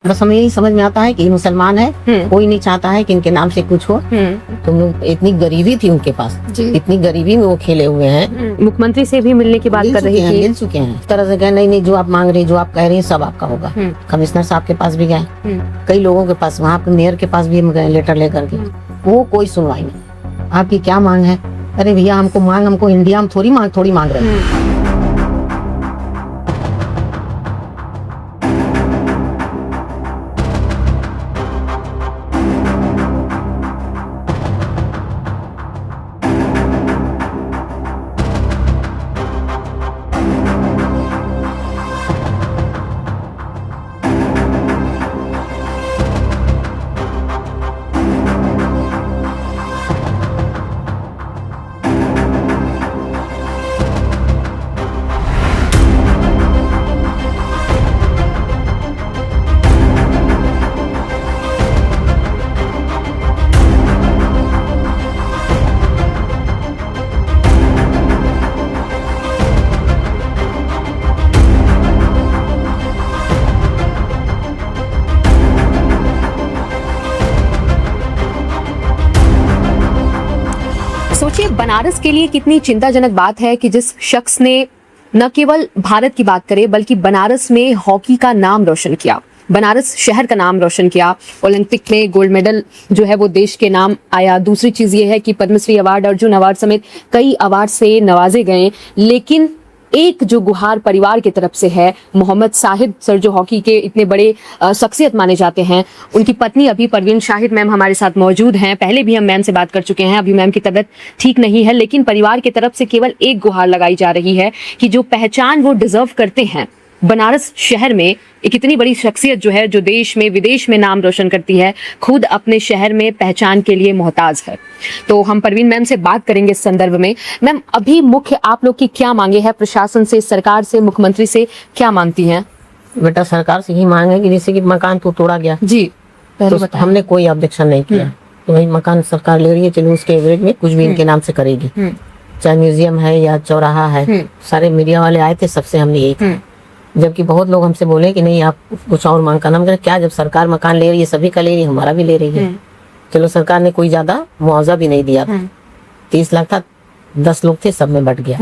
बस हमें यही समझ में आता है कि ये मुसलमान है, कोई नहीं चाहता है कि इनके नाम से कुछ हो। तो इतनी गरीबी थी उनके पास, इतनी गरीबी में वो खेले हुए हैं। मुख्यमंत्री से भी मिलने की बात कर रही थी, मिल चुके हैं। इस तरह से कहे नहीं जो आप मांग रही, जो आप कह रही हैं सब आपका होगा। कमिश्नर साहब के पास भी गए, कई लोगों के पास, वहाँ पे मेयर के पास भी हम गए लेटर लेकर के, वो कोई सुनवाई नहीं। आपकी क्या मांग है? अरे भैया हमको इंडिया हम थोड़ी मांग रहे हैं। सोचिए बनारस के लिए कितनी चिंताजनक बात है कि जिस शख्स ने न केवल भारत की बात करे बल्कि बनारस में हॉकी का नाम रोशन किया, बनारस शहर का नाम रोशन किया, ओलंपिक में गोल्ड मेडल जो है वो देश के नाम आया। दूसरी चीज ये है कि पद्मश्री अवार्ड, अर्जुन अवार्ड समेत कई अवार्ड से नवाजे गए। लेकिन एक जो गुहार परिवार की तरफ से है, मोहम्मद शाहिद सर जो हॉकी के इतने बड़े शख्सियत माने जाते हैं, उनकी पत्नी अभी परवीन शाहिद मैम हमारे साथ मौजूद हैं। पहले भी हम मैम से बात कर चुके हैं, अभी मैम की तबीयत ठीक नहीं है, लेकिन परिवार की तरफ से केवल एक गुहार लगाई जा रही है कि जो पहचान वो डिजर्व करते हैं बनारस शहर में, एक इतनी बड़ी शख्सियत जो है, जो देश में विदेश में नाम रोशन करती है, खुद अपने शहर में पहचान के लिए मोहताज है। तो हम परवीन मैम से बात करेंगे इस संदर्भ में। मैम, अभी मुख्य आप लोग की क्या मांगे हैं? प्रशासन से, सरकार से, मुख्यमंत्री से क्या मांगती हैं? बेटा सरकार से ही मांग है कि जैसे कि मकान तो तोड़ा गया जी, तो हमने कोई ऑब्जेक्शन नहीं किया, तो वही मकान सरकार ले रही है, चलो उसके एवरेज में कुछ भी इनके नाम से करेगी। चाहे म्यूजियम है या चौराहा है, सारे मीडिया वाले आए थे, सबसे हमने यही कहा। जबकि बहुत लोग हमसे बोले कि नहीं आप कुछ और मांग करना, मगर क्या, जब सरकार मकान ले रही है, सभी का ले रही है, हमारा भी ले रही है। चलो सरकार ने कोई ज्यादा मुआवजा भी नहीं दिया, 30 लाख था, 10 लोग थे, सब में बट गया।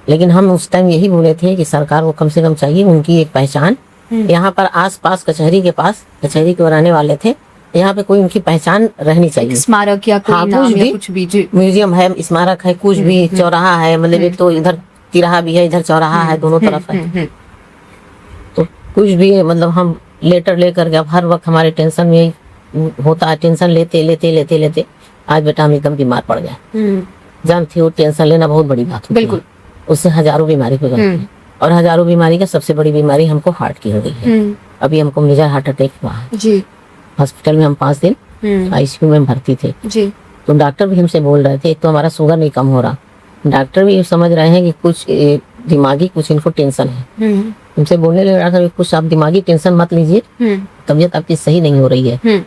लेकिन हम उस टाइम यही बोले थे कि सरकार को कम से कम चाहिए उनकी एक पहचान। यहाँ पर आस पास कचहरी के पास, कचहरी के रहने वाले थे, यहाँ पे कोई उनकी पहचान रहनी चाहिए। स्मारक या कोई नाम या कुछ भी, म्यूजियम है, स्मारक है, कुछ भी, चौराहा है, मतलब एक तो इधर तिराहा भी है, इधर चौराहा है, दोनों तरफ है, तो कुछ भी है। मतलब हम लेटर लेकर के, अब हर वक्त हमारे टेंशन में यही होता है, टेंशन लेते लेते लेते लेते आज बेटा हम एकदम बीमार पड़ गए। जानती हो टेंशन लेना बहुत बड़ी बात होती है, उससे हजारों बीमारी हो जाती है, और हजारों बीमारी का सबसे बड़ी बीमारी हमको हार्ट की हो गई है। अभी हमको मेजर हार्ट अटैक हुआ है, हॉस्पिटल में हम 5 दिन आईसीयू में भर्ती थे जी। तो डॉक्टर भी हमसे बोल रहे थे, एक तो हमारा शुगर नहीं कम हो रहा, डॉक्टर भी समझ रहे हैं कि कुछ दिमागी कुछ इनको टेंशन है। हमसे बोलने लगे डॉक्टर कुछ आप दिमागी टेंशन मत लीजिए, तबीयत आपकी सही नहीं हो रही है,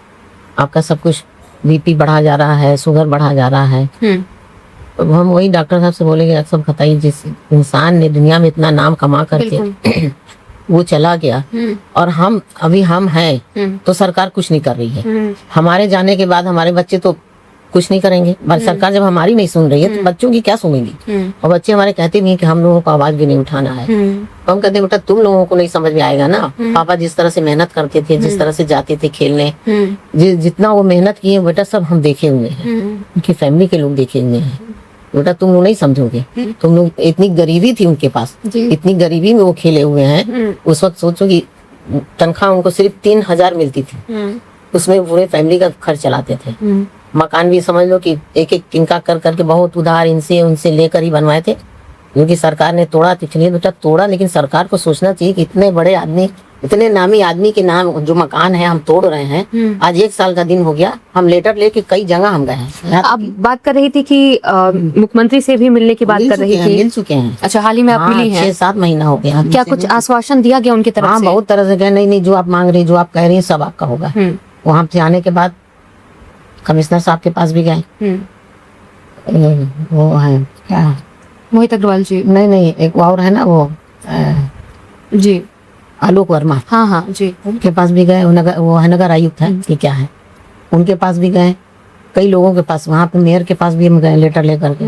आपका सब कुछ बीपी बढ़ा जा रहा है, शुगर बढ़ा जा रहा है। तो हम वही डॉक्टर साहब से बोलेंगे, डॉक्टर साहब बताइए, जिस इंसान ने दुनिया में इतना नाम कमा करके वो चला गया और हम हैं तो सरकार कुछ नहीं कर रही है। हमारे जाने के बाद हमारे बच्चे तो कुछ नहीं करेंगे। सरकार जब हमारी नहीं सुन रही है तो बच्चों की क्या सुनेंगी? और बच्चे हमारे कहते भी हैं कि हम लोगों को आवाज भी नहीं उठाना है। तो हम कहते हैं बेटा तुम लोगों को नहीं समझ में आएगा ना, पापा जिस तरह से मेहनत करते थे, जिस तरह से जाते थे खेलने, जितना वो मेहनत किए बेटा सब हम देखे हुए हैं, उनकी फैमिली के लोग देखे हुए हैं। बेटा तुम लोग नहीं समझोगे, तुम लोग, इतनी गरीबी थी उनके पास, इतनी गरीबी में वो खेले हुए हैं। उस वक्त सोचो कि तनख्वाह उनको सिर्फ 3000 मिलती थी, उसमें पूरे फैमिली का खर्च चलाते थे। मकान भी समझ लो कि एक एक टिनका कर करके बहुत उधार इनसे उनसे लेकर ही बनवाए थे, क्योंकि सरकार ने तोड़ा। तो चलिए बेटा तोड़ा, लेकिन सरकार को सोचना चाहिए कि इतने बड़े आदमी, इतने नामी आदमी के नाम जो मकान है हम तोड़ रहे हैं। आज 1 साल का दिन हो गया, हम लेटर लेके कई जगह हम गए हैं। आप बात कर रही थी कि मुख्यमंत्री से भी मिलने की बात कर रही थी। मिल चुके हैं। अच्छा, हाल ही में आप मिली हैं? 6-7 महीना हो गया। क्या कुछ आश्वासन दिया गया उनकी तरफ से? बहुत तरह से कहे नहीं जो आप मांग रही, जो आप कह रही है सब आपका होगा। वहाँ से आने के बाद कमिश्नर साहब के पास भी गए, वो है क्या, मोहित अग्रवाल जी? नहीं एक और है ना वो जी, आलोक वर्मा, हाँ हाँ जी। उनके पास भी गए, वो है नगर आयुक्त है कि क्या है, उनके पास भी गए, कई लोगों के पास, वहाँ पे मेयर के पास भी हम गए लेटर लेकर के।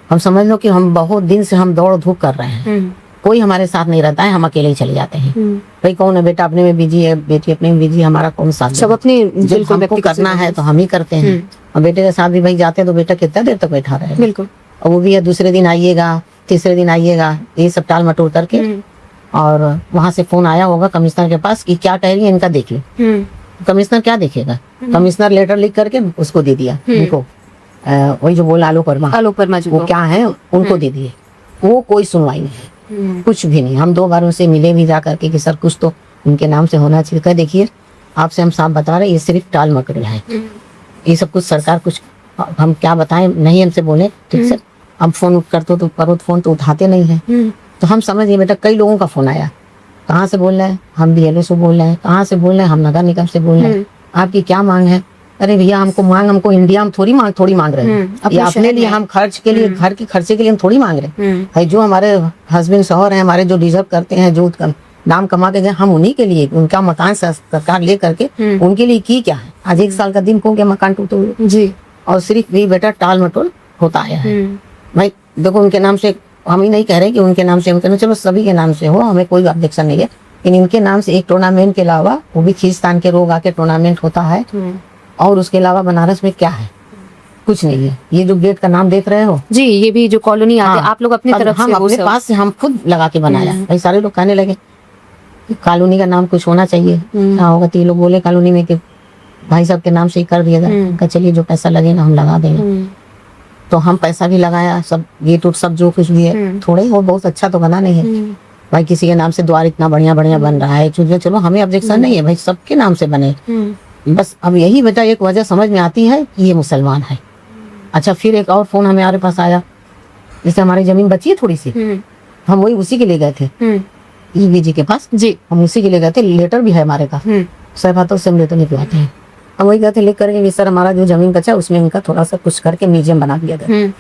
हम समझ लो कि हम बहुत दिन से हम दौड़ धूप कर रहे हैं, कोई हमारे साथ नहीं रहता है, हम अकेले ही चले जाते हैं। भाई कौन है, बेटा अपने में बिजी है, बेटी अपने में बिजी, हमारा कौन साथ, सब अपने जब हमको करना है तो हम ही करते हैं। और बेटे के साथ भी भाई जाते हैं तो बेटा कितना देर तक बैठा रहेगा, बिल्कुल। और वो भी है दूसरे दिन आइएगा, तीसरे दिन आइएगा, ये सब टाल मटोल करके। और वहां से फोन आया होगा कमिश्नर के पास कि क्या कह रही है इनका देख लो। कमिश्नर क्या देखेगा, कमिश्नर लेटर लिख करके उसको दे दिया उनको, वही जो बोला आलोक वर्मा जी, वो क्या है उनको दे दिए। वो कोई सुनवाई नहीं, कुछ भी नहीं। हम 2 बार उनसे मिले भी जा करके कि सर कुछ तो उनके नाम से होना चाहिए। कह देखिए आपसे हम साफ बता रहे हैं, ये सिर्फ टाल मटोल है, ये सब कुछ सरकार कुछ, हम क्या बताएं, नहीं हमसे बोले ठीक से। हम फोन करते तो करो फोन तो उठाते नहीं है, तो हम समझ गए बेटा कई लोगों का फोन आया, कहाँ से बोल रहे हैं, हम BLO से बोल रहे हैं, कहाँ से बोल रहे हैं, हम नगर निगम से बोल रहे हैं, आपकी क्या मांग है। अरे भैया हमको इंडिया में थोड़ी मांग रहे हैं, या अपने लिए हम खर्च के लिए, घर के खर्चे के लिए हम थोड़ी मांग रहे हैं। भाई जो हमारे हस्बैंड शौहर हैं हमारे, जो डिजर्व करते हैं, जो नाम कमा के गए, हम उन्हीं के लिए, उनका मकान सरकार ले करके उनके लिए की क्या है। आज 1 साल का दिन को गया मकान टूटे जी, और सिर्फ भी बेटा टाल मटोल होता आया है। भाई देखो उनके नाम से, हम ही नहीं कह रहे कि उनके नाम से हम करें, चलो सभी के नाम से हो, हमें कोई ऑब्जेक्शन नहीं है, लेकिन इनके नाम से एक टूर्नामेंट के अलावा, वो भी खींचतान के रोग आके टूर्नामेंट होता है, और उसके अलावा बनारस में क्या है, कुछ नहीं है। ये जो गेट का नाम देख रहे हो जी, ये भी जो कॉलोनी आते हैं, आप लोग अपनी तरफ हम से, अपने पास से हम खुद लगा के बनाया। भाई सारे लोग कहने लगे कॉलोनी का नाम कुछ होना चाहिए, क्या होगा, तो ये लोग बोले कॉलोनी में कि भाई साहब के नाम से ही कर दिया जाए। चलिए जो पैसा लगेगा हम लगा देंगे। तो हम पैसा भी लगाया, सब गेट उट सब जो कुछ भी है, थोड़ा ही, और बहुत अच्छा तो बना नहीं है। भाई किसी के नाम से द्वार इतना बढ़िया बन रहा है, चलो हमें ऑब्जेक्शन नहीं है, भाई सबके नाम से बने। बस अब यही बेटा एक वजह समझ में आती है कि ये मुसलमान है। अच्छा फिर एक और फोन हमारे पास आया, जैसे हमारी जमीन बची है थोड़ी सी, हम वही उसी के लिए गए थे EBG के पास जी, हम उसी के लिए गए थे, लेटर भी है हमारे का, सब हाथों से हम लेटर निकलवाते हैं। हम वही कहते लिख करके सर हमारा जो जमीन बचा उसमें इनका थोड़ा सा कुछ करके म्यूजियम बना दिया गया,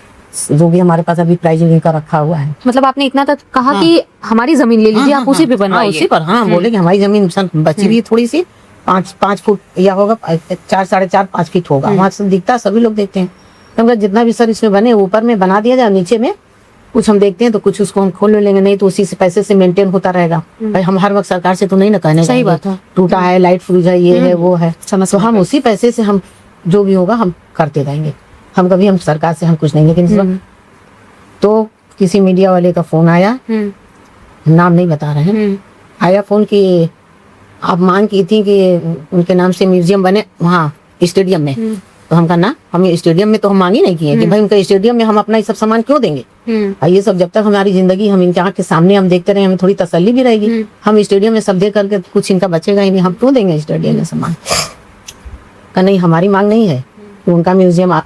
जो भी हमारे पास अभी प्राइज इनका रखा हुआ है। मतलब आपने इतना तक कहा कि हमारी जमीन ले लीजिए, आप उसी पे बनवाइए। उसी पर बोले कि हमारी जमीन बची हुई थोड़ी सी, 5 फुट या होगा, 4 साढ़े 4 5 फीट होगा, वहाँ से दिखता है, सभी लोग देखते हैं। तो जितना भी सर इसमें बने ऊपर में बना दिया जाए, नीचे में कुछ हम देखते हैं तो कुछ उसको हम खोल लेंगे, नहीं तो उसी से पैसे से मेंटेन होता रहेगा। भाई हम हर वक्त सरकार से तो नहीं ना कहने, सही बात है, टूटा है, लाइट फ्यूज है, ये है वो है, तो हम उसी पैसे से हम जो भी होगा हम करते रहेंगे। हम कभी हम सरकार से हम कुछ नहीं, लेकिन इस वक्त तो किसी मीडिया वाले का फोन आया, नाम नहीं बता रहे हैं, आया फोन कि आप मांग की थी कि उनके नाम से म्यूजियम बने वहाँ स्टेडियम में। तो हम कहा ना, हम स्टेडियम में तो हम मांग ही नहीं किए कि भाई उनका स्टेडियम में हम अपना ये सब सामान क्यों देंगे। ये सब जब तक हमारी जिंदगी हम इनके आँख के सामने हम देखते रहे, हमें थोड़ी तसल्ली भी रहेगी। हम स्टेडियम में सब दे करके कुछ इनका बचेगा ही नहीं, हम क्यों देंगे स्टेडियम में सामान। का नहीं, हमारी मांग नहीं है कि उनका म्यूजियम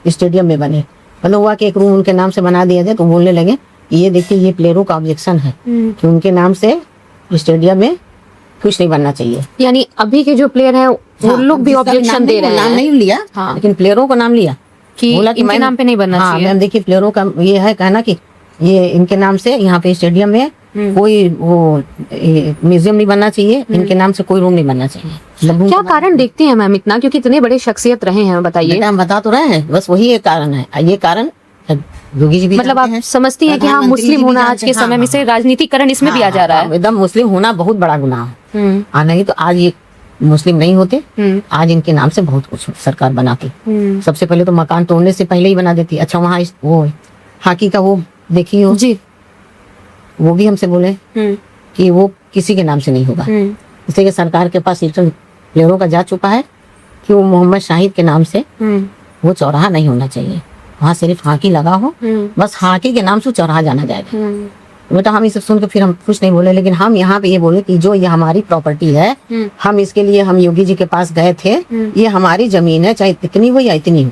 स्टेडियम में बने। मतलब हुआ कि एक रूम उनके नाम से बना दिया जाए, तो बोलने लगे ये देखिए ये प्लेयरों का ऑब्जेक्शन है कि उनके नाम से स्टेडियम में कुछ नहीं बनना चाहिए। यानी अभी के जो प्लेयर हैं वो लोग भी ऑब्जेक्शन दे रहे हैं, नाम नहीं लिया, लेकिन प्लेयरों का नाम लिया कि बोला कि इनके नाम पे नहीं बनना चाहिए। मैम देखिए प्लेयरों का ये है कहना कि ये इनके नाम से यहाँ पे स्टेडियम में कोई वो म्यूजियम नहीं बनना चाहिए, इनके नाम से कोई रूम नहीं बनना चाहिए। क्या कारण देखते हैं मैम इतना, क्योंकि इतने बड़े शख्सियत रहे हैं, बताइए। हम बता तो रहे हैं, बस वही एक कारण है। ये कारण योगी जी भी मतलब आप समझती हैं कि हाँ मुस्लिम होना आज के समय में से राजनीतिकरण इसमें भी आ जा रहा है। एकदम मुस्लिम होना बहुत बड़ा गुनाह है। नहीं तो आज ये मुस्लिम नहीं होते, आज इनके नाम से बहुत कुछ सरकार बनाती। सबसे पहले तो मकान तोड़ने से पहले ही बना देती। अच्छा वहाँ वो हॉकी का वो देखी हो जी, वो भी हमसे बोले कि वो किसी के नाम से नहीं होगा, इसलिए सरकार के पास लेटर प्लेयरों का जा चुका है कि वो मोहम्मद शाहिद के नाम से वो चौराहा नहीं होना चाहिए, वहाँ सिर्फ हॉकी लगा हो, बस हॉकी के नाम से चौराहा जाना जाएगा। बेटा हम इसे सुन के फिर हम कुछ नहीं बोले, लेकिन हम यहाँ पे ये बोले कि जो ये हमारी प्रॉपर्टी है, हम इसके लिए हम योगी जी के पास गए थे, ये हमारी जमीन है, चाहे इतनी हो या इतनी हो,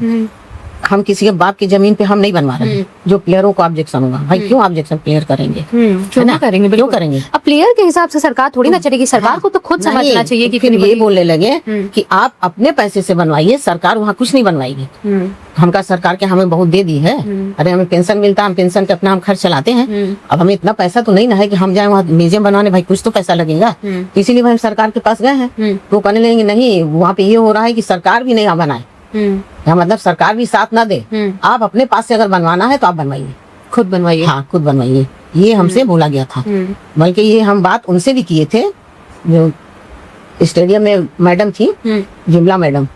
हम किसी के बाप की जमीन पे हम नहीं बनवा रहे हैं। जो प्लेयरों को ऑब्जेक्शन होगा, भाई क्यों ऑब्जेक्शन प्लेयर करेंगे? क्यों ना? ना करेंगे, क्यों बिल्कुल करेंगे? अब प्लेयर के हिसाब से सरकार थोड़ी ना चलेगी, सरकार को तो खुद नहीं, समझना चाहिए कि फिर कितनी ये बड़ी- बोलने लगे कि आप अपने पैसे से बनवाइए, सरकार वहाँ कुछ नहीं बनवाएगी। हमका सरकार के हमें बहुत दे दी है। अरे हमें पेंशन मिलता है, हम पेंशन के अपना हम खर्च चलाते हैं। अब हमें इतना पैसा तो नहीं ना है कि हम जाए वहाँ म्यूजियम बनवाने, भाई कुछ तो पैसा लगेगा। तो इसीलिए भाई हम सरकार के पास गए हैं। तो कहने लगेंगे नहीं, वहाँ पे ये हो रहा है कि सरकार भी नहीं बनाए, या मतलब सरकार भी साथ ना दे। आप अपने पास से अगर बनवाना है तो आप बनवाइए, खुद बनवाइए। हाँ खुद बनवाइए। ये हमसे बोला गया था। बल्कि ये हम बात उनसे भी किए थे, जो स्टेडियम में मैडम थी, जिमला मैडम,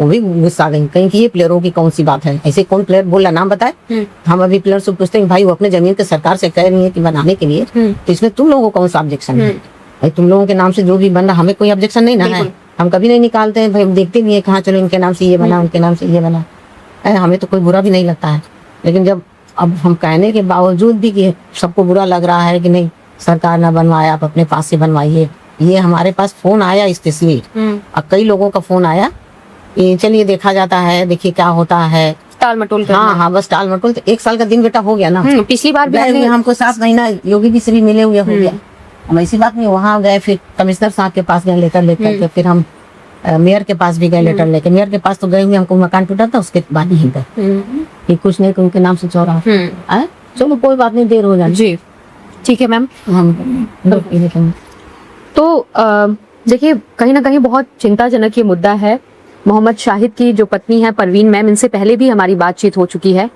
वो भी गुस्सा आ गई, कहीं कि ये प्लेयरों की कौन सी बात है, ऐसे कौन प्लेयर बोला, नाम बताए। हम अभी प्लेयर से पूछते हैं भाई वो अपने जमीन के सरकार से कह रही है कि बनाने के लिए, तो इसमें तुम लोगों को कौन सा ऑब्जेक्शन है? भाई तुम लोगों के नाम से जो भी बन रहा, हमें कोई ऑब्जेक्शन नहीं ना है। हम कभी नहीं निकालते हैं भाई, हम देखते नहीं है कहाँ चलो इनके नाम से ये बना, उनके नाम से ये बना, हमें तो कोई बुरा भी नहीं लगता है। लेकिन जब अब हम कहने के बावजूद भी कि सबको बुरा लग रहा है कि नहीं सरकार ना बनवाया, आप अपने पास से बनवाइए। ये हमारे पास फोन आया इस तस्वीर, और कई लोगों का फोन आया कि चलिए देखा जाता है, देखिए क्या होता है, टाल मटोल करना। हाँ बस टाल मटोल। तो 1 साल का दिन बेटा हो गया ना। पिछली बार भी गए हुए हमने- हमको 7 महीना योगी जी से भी मिले हुए हो गया। हम ऐसी बात नहीं, वहाँ गए, फिर कमिश्नर साहब के पास गए लेटर लेकर के, फिर हम मेयर के पास भी गए लेटर लेके। मेयर के पास तो गए हुए, हमको मकान टूटा था उसके बाद ही गए कि कुछ नहीं, उनके नाम से चौराहा है। चलो कोई बात नहीं, देर हो जाए जी, ठीक है मैम। हम तो देखिए कहीं ना कहीं बहुत चिंताजनक ये मुद्दा है। मोहम्मद शाहिद की जो पत्नी है परवीन मैम, इनसे पहले भी हमारी बातचीत हो चुकी है,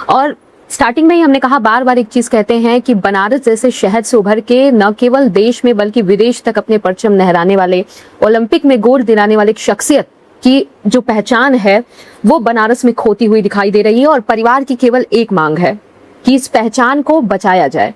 और स्टार्टिंग में ही हमने कहा, बार बार एक चीज कहते हैं कि बनारस जैसे शहर से उभर के न केवल देश में बल्कि विदेश तक अपने परचम लहराने वाले, ओलंपिक में गोल्ड दिलाने वाले एक शख्सियत की जो पहचान है वो बनारस में खोती हुई दिखाई दे रही है। और परिवार की केवल एक मांग है कि इस पहचान को बचाया जाए,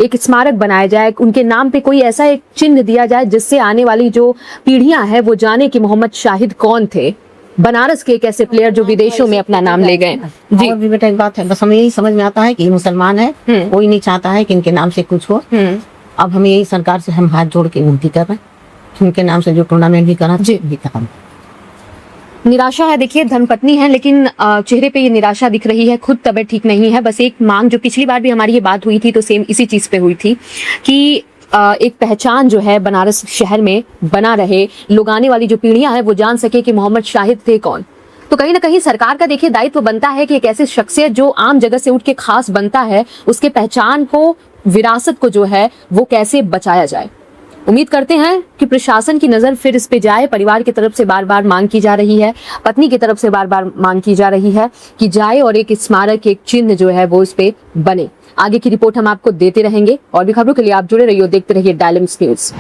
एक स्मारक बनाया जाए, उनके नाम पे कोई ऐसा एक चिन्ह दिया जाए जिससे आने वाली जो पीढ़ियां हैं वो जाने कि मोहम्मद शाहिद कौन थे, बनारस के एक ऐसे प्लेयर जो विदेशों में अपना नाम ले गए। जी और भी बेटा एक बात है, बस हमें यही समझ में आता है कि ये मुसलमान है, कोई नहीं चाहता है कि इनके नाम से कुछ हो। अब हमें यही सरकार से हम हाथ जोड़ के विनती कर रहे हैं कि उनके नाम से जो टूर्नामेंट भी करा भी करा। निराशा है, देखिए धर्मपत्नी है लेकिन चेहरे पे ये निराशा दिख रही है, खुद तबीयत ठीक नहीं है। बस एक मांग, जो पिछली बार भी हमारी ये बात हुई थी तो सेम इसी चीज पे हुई थी कि एक पहचान जो है बनारस शहर में बना रहे, लोग आने वाली जो पीढ़ियां हैं वो जान सके कि मोहम्मद शाहिद थे कौन। तो कहीं ना कहीं सरकार का देखिए दायित्व बनता है कि एक ऐसी शख्सियत जो आम जगह से उठ के खास बनता है, उसके पहचान को, विरासत को जो है वो कैसे बचाया जाए। उम्मीद करते हैं कि प्रशासन की नजर फिर इस पे जाए। परिवार की तरफ से बार बार मांग की जा रही है, पत्नी की तरफ से बार बार मांग की जा रही है कि जाए और एक स्मारक, एक चिन्ह जो है वो इस पे बने। आगे की रिपोर्ट हम आपको देते रहेंगे, और भी खबरों के लिए आप जुड़े रहिए, देखते रहिए डायलम्स न्यूज।